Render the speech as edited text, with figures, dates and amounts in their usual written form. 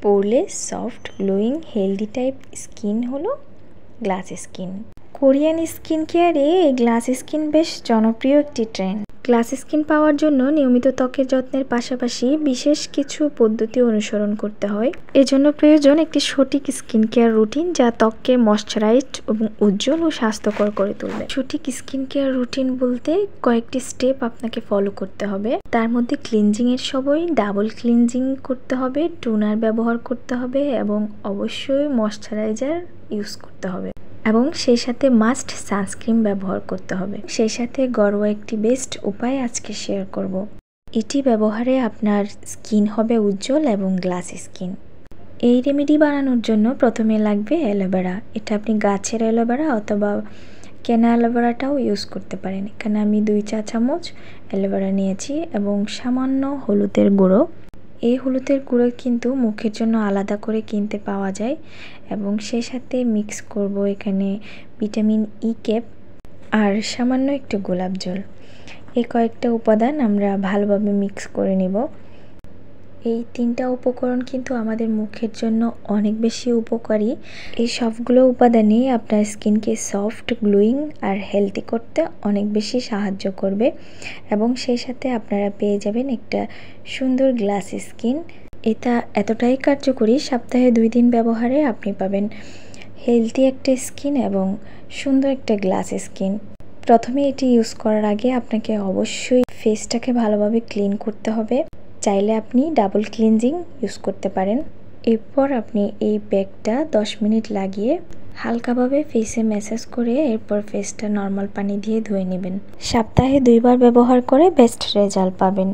পরলে soft glowing healthy type skin হলো glass skin. Korean skin কেয়ারে এই গ্লাস স্কিন বেশ জনপ্রিয় একটি ট্রেন্ড। গ্লাস স্কিন পাওয়ার জন্য নিয়মিত ত্বকের যত্নের পাশাপাশি বিশেষ কিছু পদ্ধতি অনুসরণ করতে হয়। এজন্য প্রয়োজন একটি সঠিক স্কিন কেয়ার রুটিন যা ত্বককে ময়শ্চারাইজড এবং উজ্জ্বল ও স্বাস্থ্যকর করে তুলবে। সঠিক স্কিন কেয়ার রুটিন বলতে কয়েকটি স্টেপ আপনাকে ফলো করতে হবে। তার মধ্যে ক্লিনজিং এর সময় ডাবল ক্লিনজিং করতে হবে, টোনার ব্যবহার করতে হবে এবং অবশ্যই ময়শ্চারাইজার ইউজ করতে হবে এবং সেই সাথে মাস্ট সানস্ক্রিন ব্যবহার করতে হবে। সেই সাথে ঘরোয়া একটি বেস্ট উপায় আজকে শেয়ার করব। এটি ব্যবহারে আপনার স্কিন হবে উজ্জ্বল এবং গ্লাস স্কিন। এই রেমেডি বানানোর জন্য প্রথমে লাগবে অ্যালোভেরা। এটা আপনি গাছের অ্যালোভেরা অথবা কেনা অ্যালোভেরাটাও ইউজ করতে পারেন। এখানে আমি 2 চা চামচ অ্যালোভেরা নিয়েছি এবং সামান্য হলুদের গুঁড়ো। এই হলুদের গুঁড়ো কিন্তু মুখের জন্য আলাদা করে কিনতে পাওয়া যায় এবং সেই সাথে মিক্স করব এখানে ভিটামিন ই ক্যাপ আর সামান্য একটু গোলাপ জল। এই কয়েকটা উপাদান আমরা ভালোভাবে মিক্স করে নিব। এই 3টা উপকরণ কিন্তু আমাদের মুখের জন্য অনেক বেশি উপকারী। এই সবগুলো উপাদানই আপনার স্কিনকে সফট গ্লোয়িং আর হেলদি করতে অনেক বেশি সাহায্য করবে এবং সেই সাথে আপনারা পেয়ে যাবেন একটা সুন্দর গ্লাস স্কিন। এটা এতটাই কার্যকরী, সপ্তাহে 2 দিন ব্যবহারে আপনি পাবেন হেলদি একটা স্কিন এবং সুন্দর একটা গ্লাস স্কিন। প্রথমে এটি ইউজ করার আগে আপনাকে অবশ্যই ফেসটাকে ভালোভাবে ক্লিন করতে হবে। চাইলে আপনি ডাবল ক্লিনজিং ইউজ করতে পারেন। এরপর আপনি এই প্যাকটা 10 মিনিট লাগিয়ে হালকাভাবে ফেসে ম্যাসাজ করে এরপর ফেসটা নর্মাল পানি দিয়ে ধুয়ে নেবেন। সপ্তাহে 2 বার ব্যবহার করে বেস্ট রেজাল্ট পাবেন।